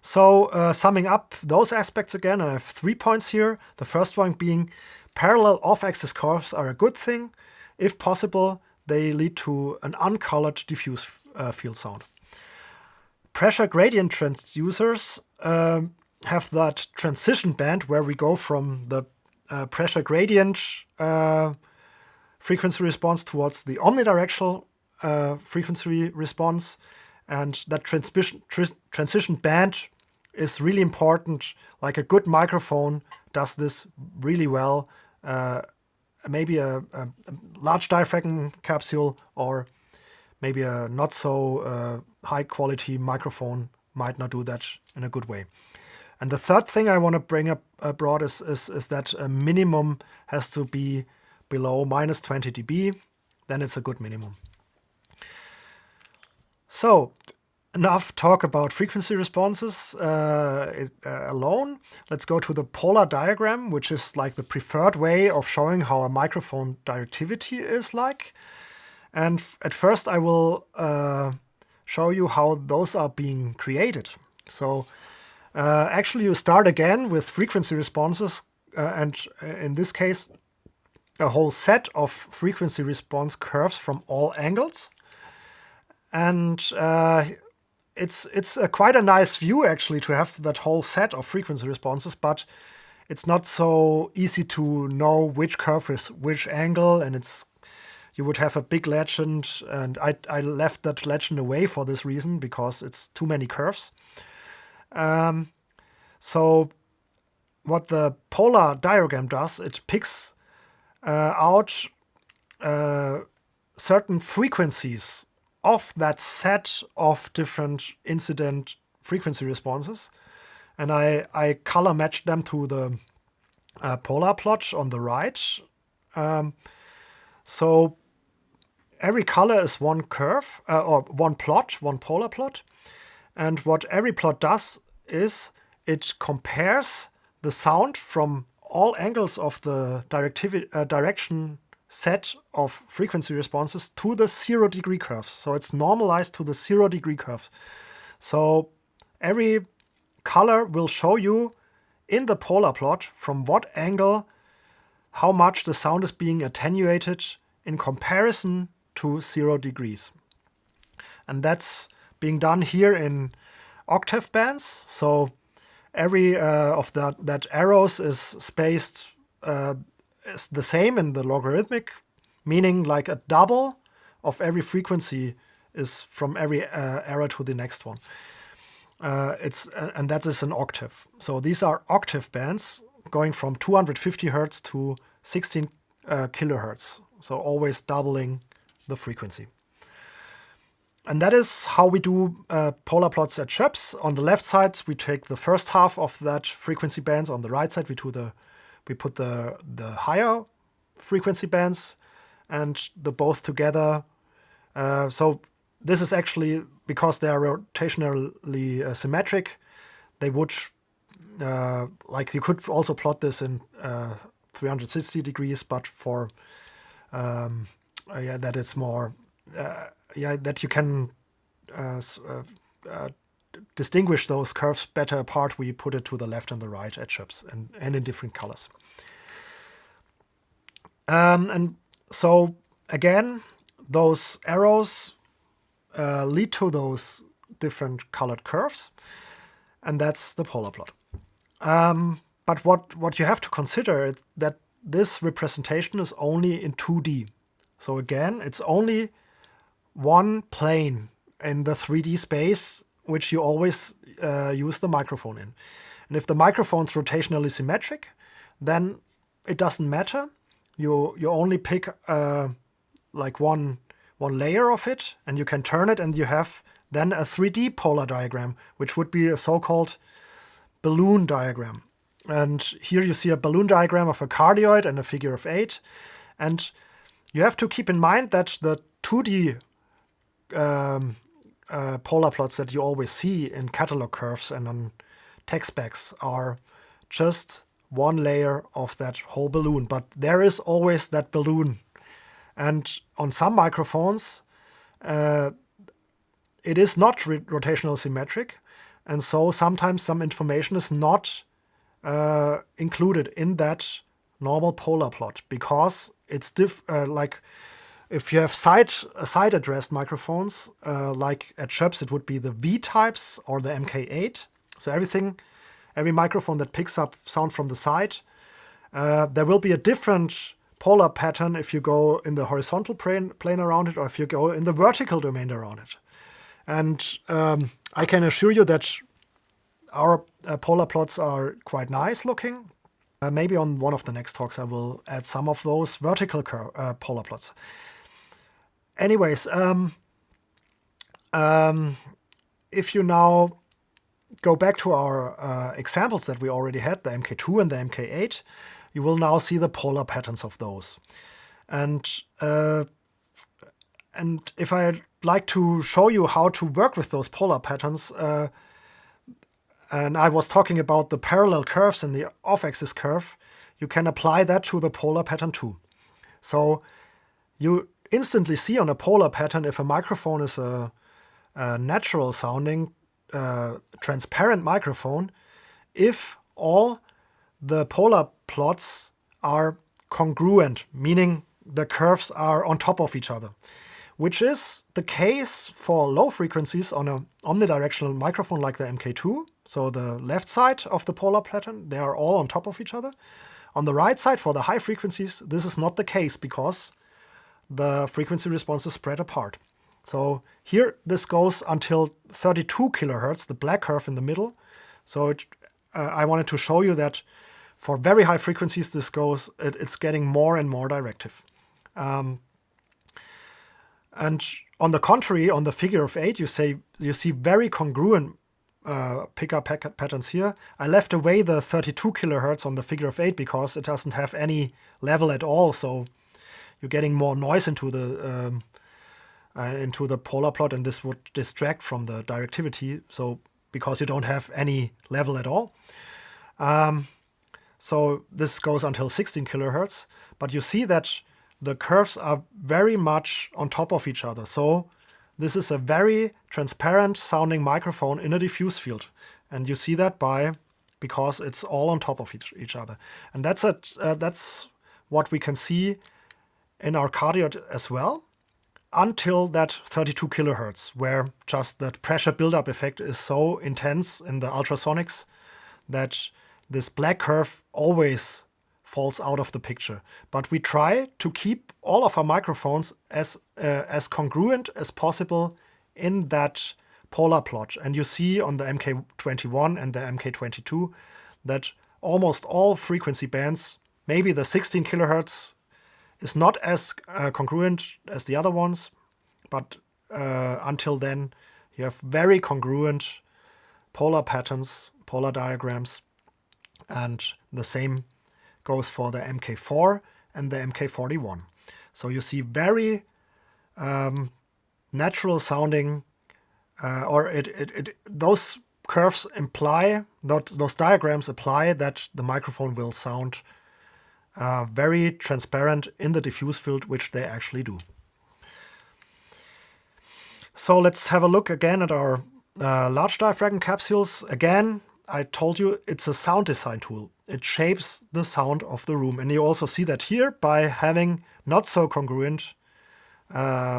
Speaker 1: So summing up those aspects again, I have 3 points here. The first one being parallel off-axis curves are a good thing. If possible, they lead to an uncolored diffuse field sound. Pressure gradient transducers have that transition band where we go from the pressure gradient frequency response towards the omnidirectional frequency response. And that transition band is really important. Like a good microphone does this really well. Maybe a large diaphragm capsule or maybe a not so high quality microphone might not do that in a good way. And the third thing I want to bring up abroad is that a minimum has to be below minus 20 dB. Then it's a good minimum. So enough talk about frequency responses alone. Let's go to the polar diagram, which is like the preferred way of showing how a microphone directivity is like. And at first I will show you how those are being created. So actually you start again with frequency responses, and in this case a whole set of frequency response curves from all angles. And it's quite a nice view actually to have that whole set of frequency responses, but it's not so easy to know which curve is which angle, and you would have a big legend, and I left that legend away for this reason, because it's too many curves. So what the polar diagram does, it picks out certain frequencies of that set of different incident frequency responses, and I color match them to the polar plot on the right. So every color is one curve, or one plot, one polar plot. And what every plot does is it compares the sound from all angles of the direction set of frequency responses to the 0-degree curves. So it's normalized to the 0-degree curves. So every color will show you in the polar plot from what angle how much the sound is being attenuated in comparison to 0 degrees. And that's being done here in octave bands. So every of that arrows is spaced is the same in the logarithmic, meaning like a double of every frequency is from every arrow to the next one. And that is an octave. So these are octave bands going from 250 hertz to 16 kilohertz. So always doubling the frequency. And that is how we do polar plots at SCHOEPS. On the left side, we take the first half of that frequency bands. On the right side, we put the higher frequency bands and the both together. So this is actually, because they are rotationally symmetric, they would, like you could also plot this in 360 degrees, but for, that it's more, that you can distinguish those curves better apart. We put it to the left and the right at SCHOEPS and in different colors. And so again, those arrows lead to those different colored curves, and that's the polar plot. But what you have to consider is that this representation is only in 2D. So again, it's only one plane in the 3D space, which you always use the microphone in. And if the microphone's rotationally symmetric, then it doesn't matter. You only pick like one layer of it, and you can turn it, and you have then a 3D polar diagram, which would be a so-called balloon diagram. And here you see a balloon diagram of a cardioid and a figure of 8. And you have to keep in mind that the 2D polar plots that you always see in catalog curves and on tech specs are just one layer of that whole balloon. But there is always that balloon. And on some microphones, it is not rotational symmetric. And so sometimes some information is not included in that normal polar plot, because it's like if you have side addressed microphones, like at SCHOEPS, it would be the V types or the MK8. So every microphone that picks up sound from the side, there will be a different polar pattern if you go in the horizontal plane around it, or if you go in the vertical domain around it. And I can assure you that our polar plots are quite nice looking. Maybe on one of the next talks I will add some of those vertical polar plots. Anyways, if you now go back to our examples that we already had, the MK2 and the MK8, you will now see the polar patterns of those. And if I'd like to show you how to work with those polar patterns, and I was talking about the parallel curves and the off-axis curve, you can apply that to the polar pattern too. So you instantly see on a polar pattern if a microphone is a natural sounding, transparent microphone, if all the polar plots are congruent, meaning the curves are on top of each other, which is the case for low frequencies on an omnidirectional microphone like the MK2. So the left side of the polar pattern, they are all on top of each other. On the right side, for the high frequencies, this is not the case because the frequency response is spread apart. So here this goes until 32 kilohertz, the black curve in the middle. So I wanted to show you that For very high frequencies, it's getting more and more directive. And on the contrary, on the figure of 8, you see very congruent pickup patterns here. I left away the 32 kilohertz on the figure of 8 because it doesn't have any level at all. So you're getting more noise into the polar plot, and this would distract from the directivity. So because you don't have any level at all. So this goes until 16 kilohertz, but you see that the curves are very much on top of each other. So this is a very transparent sounding microphone in a diffuse field. And you see that because it's all on top of each other. And that's what we can see in our cardioid as well, until that 32 kilohertz, where just that pressure buildup effect is so intense in the ultrasonics that this black curve always falls out of the picture. But we try to keep all of our microphones as congruent as possible in that polar plot. And you see on the MK21 and the MK22 that almost all frequency bands, maybe the 16 kilohertz is not as congruent as the other ones, but until then you have very congruent polar patterns, polar diagrams, and the same goes for the MK4 and the MK41. So you see very natural sounding, those curves imply, those diagrams apply that the microphone will sound very transparent in the diffuse field, which they actually do. So let's have a look again at our large diaphragm capsules. Again, I told you it's a sound design tool. It shapes the sound of the room. And you also see that here by having not so congruent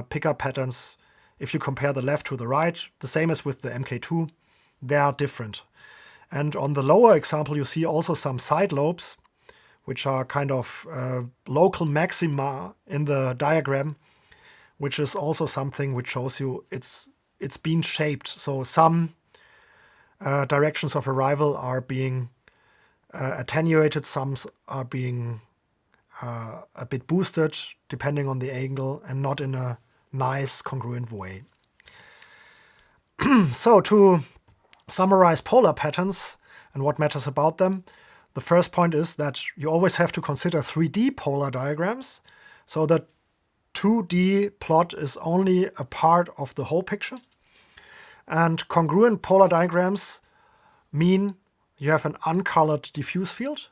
Speaker 1: pickup patterns. If you compare the left to the right, the same as with the MK2, they are different. And on the lower example, you see also some side lobes, which are kind of local maxima in the diagram, which is also something which shows you it's been shaped. So some directions of arrival are being attenuated, some are being a bit boosted depending on the angle and not in a nice congruent way. So to summarize polar patterns and what matters about them, the first point is that you always have to consider 3D polar diagrams. So the 2D plot is only a part of the whole picture. And congruent polar diagrams mean you have an uncolored diffuse field.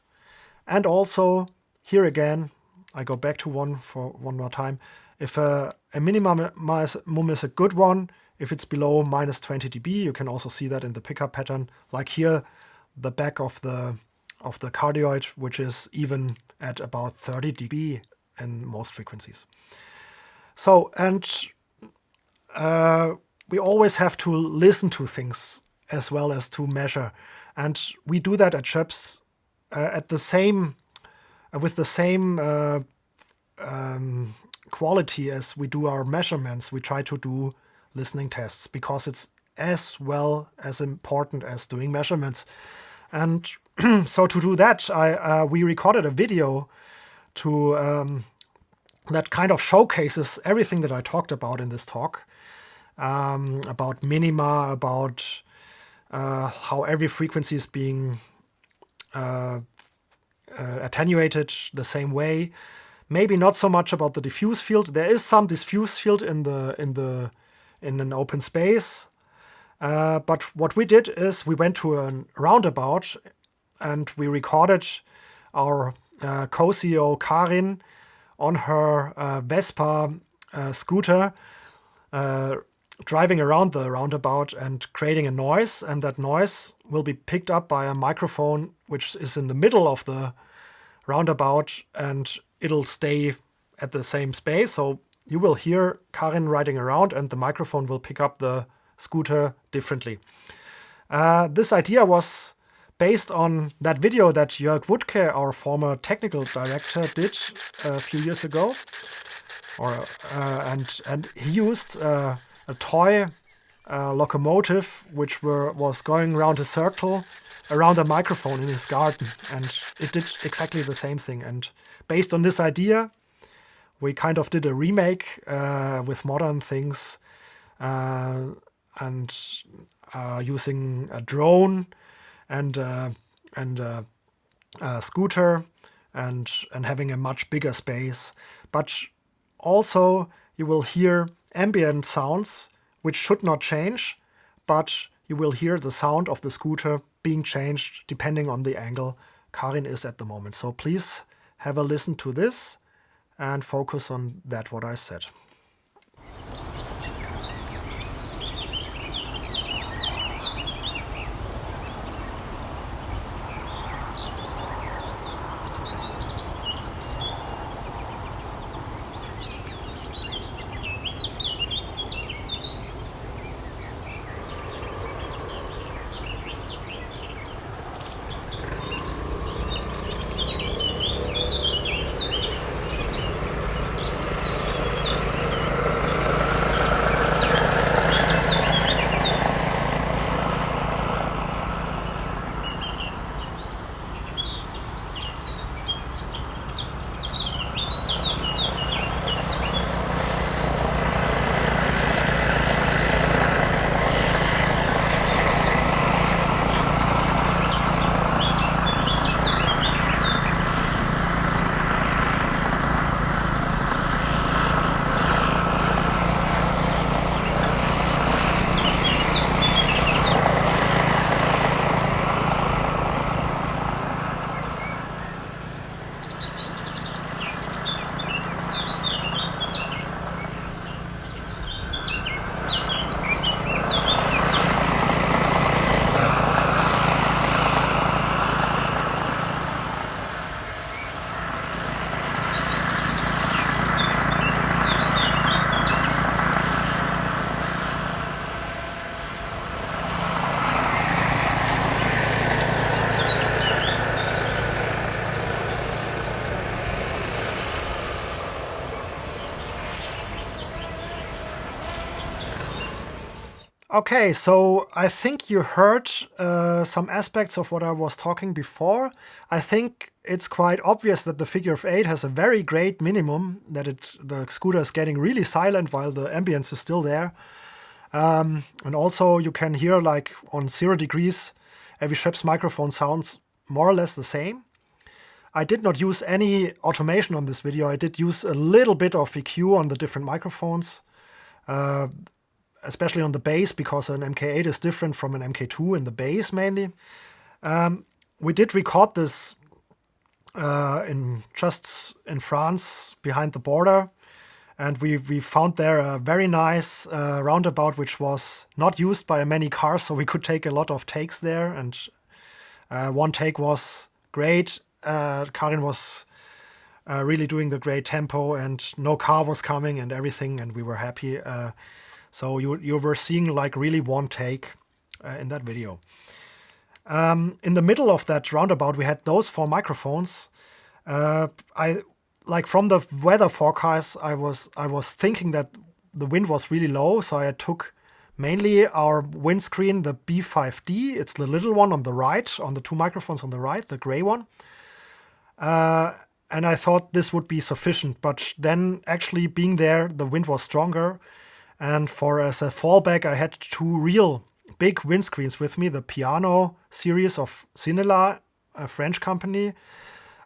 Speaker 1: And also, here again, I go back to one more time. If a minimum is a good one, if it's below minus 20 dB, you can also see that in the pickup pattern. Like here, the back of the cardioid, which is even at about 30 dB in most frequencies. So, and we always have to listen to things as well as to measure. And we do that at SCHOEPS with the same quality as we do our measurements. We try to do listening tests because it's as well as important as doing measurements. And so to do that, we recorded a video that kind of showcases everything that I talked about in this talk, about minima, about how every frequency is being attenuated the same way. Maybe not so much about the diffuse field. There is some diffuse field in an open space. But what we did is we went to a roundabout and we recorded our co-CEO Karin on her Vespa scooter driving around the roundabout and creating a noise. And that noise will be picked up by a microphone which is in the middle of the roundabout, and it'll stay at the same space. So you will hear Karin riding around and the microphone will pick up the scooter differently. This idea was based on that video that Jörg Wuttke, our former technical director, did a few years ago. And he used a toy locomotive which was going around a circle around a microphone in his garden, and it did exactly the same thing. And based on this idea, we kind of did a remake with modern things and using a drone and a scooter and having a much bigger space. But also you will hear ambient sounds which should not change, but you will hear the sound of the scooter being changed depending on the angle Karin is at the moment. So please have a listen to this and focus on that, what I said. Okay, so I think you heard some aspects of what I was talking before. I think it's quite obvious that the figure of 8 has a very great minimum, that the scooter is getting really silent while the ambience is still there. And also you can hear, like on 0 degrees, every SCHOEPS microphone sounds more or less the same. I did not use any automation on this video. I did use a little bit of EQ on the different microphones. Especially on the bass, because an MK8 is different from an MK2 in the bass mainly. We did record this just in France, behind the border, and we found there a very nice roundabout which was not used by many cars, so we could take a lot of takes there, and one take was great. Karin was really doing the great tempo, and no car was coming and everything, and we were happy. So you were seeing like really one take in that video. In the middle of that roundabout, we had those 4 microphones. From the weather forecast, I was thinking that the wind was really low, so I took mainly our windscreen, the B5D. It's the little one on the right, on the 2 microphones on the right, the gray one. And I thought this would be sufficient, but then actually being there, the wind was stronger. And as a fallback, I had 2 real big windscreens with me, the Piano series of Cinela, a French company,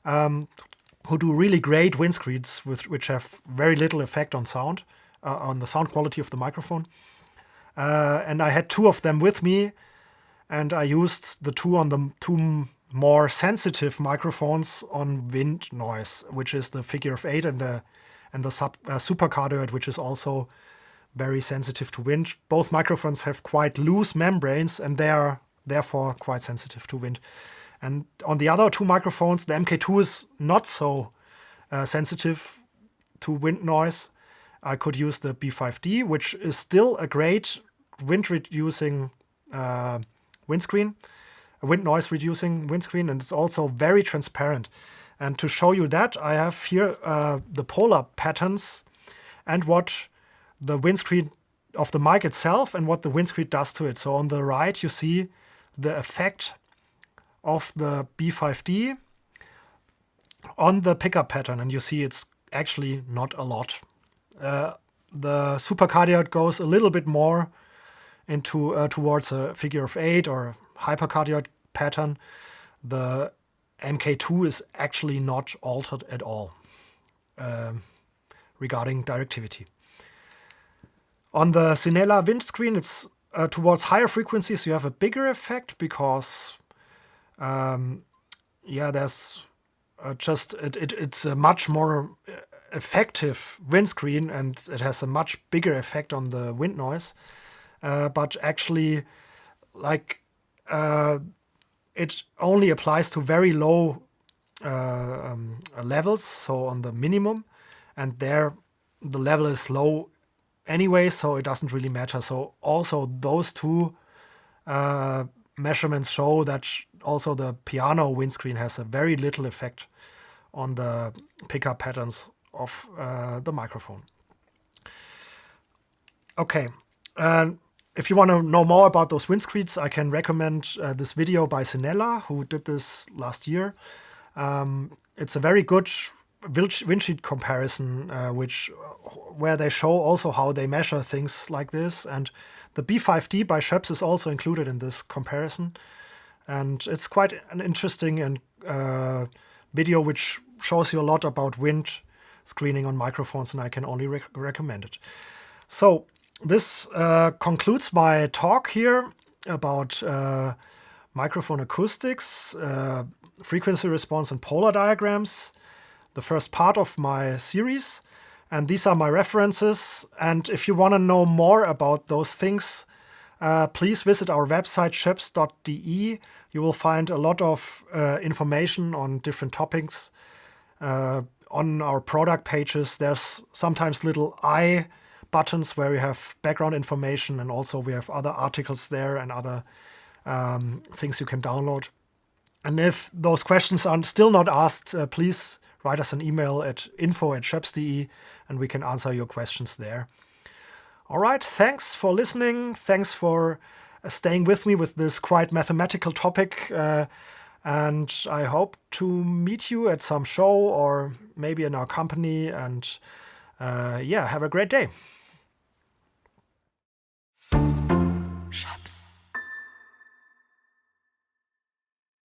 Speaker 1: who do really great windscreens which have very little effect on sound, on the sound quality of the microphone. And I had 2 of them with me, and I used the 2 on the 2 more sensitive microphones on wind noise, which is the figure of 8 and the supercardioid, which is also very sensitive to wind. Both microphones have quite loose membranes, and they are therefore quite sensitive to wind. And on the other 2 microphones, the MK2 is not so sensitive to wind noise. I could use the B5D, which is still a great wind-reducing windscreen, a wind noise-reducing windscreen, and it's also very transparent. And to show you that, I have here the polar patterns and what the windscreen of the mic itself and what the windscreen does to it. So on the right, you see the effect of the B5D on the pickup pattern, and you see it's actually not a lot. The supercardioid goes a little bit more into towards a figure of 8 or hypercardioid pattern. The MK2 is actually not altered at all regarding directivity. On the Sinella windscreen, it's towards higher frequencies. You have a bigger effect because, there's it's a much more effective windscreen, and it has a much bigger effect on the wind noise. But actually, it only applies to very low levels, so on the minimum, and there the level is low anyway, so it doesn't really matter. So also those two measurements show that also the piano windscreen has a very little effect on the pickup patterns of the microphone. Okay, and if you want to know more about those windscreens, I can recommend this video by Sinella, who did this last year. It's a very good windshield comparison, where they show also how they measure things like this. And the B5D by SCHOEPS is also included in this comparison. And it's quite an interesting and video which shows you a lot about wind screening on microphones, and I can only recommend it. So this concludes my talk here about microphone acoustics, frequency response and polar diagrams, the first part of my series. And these are my references. And if you want to know more about those things, please visit our website, schoeps.de. You will find a lot of information on different topics. On our product pages, there's sometimes little I buttons where we have background information, and also we have other articles there and other things you can download. And if those questions are still not asked, please write us an email at info@schoeps.de, and we can answer your questions there. All right, thanks for listening. Thanks for staying with me with this quite mathematical topic. And I hope to meet you at some show or maybe in our company. And have a great day. SCHOEPS.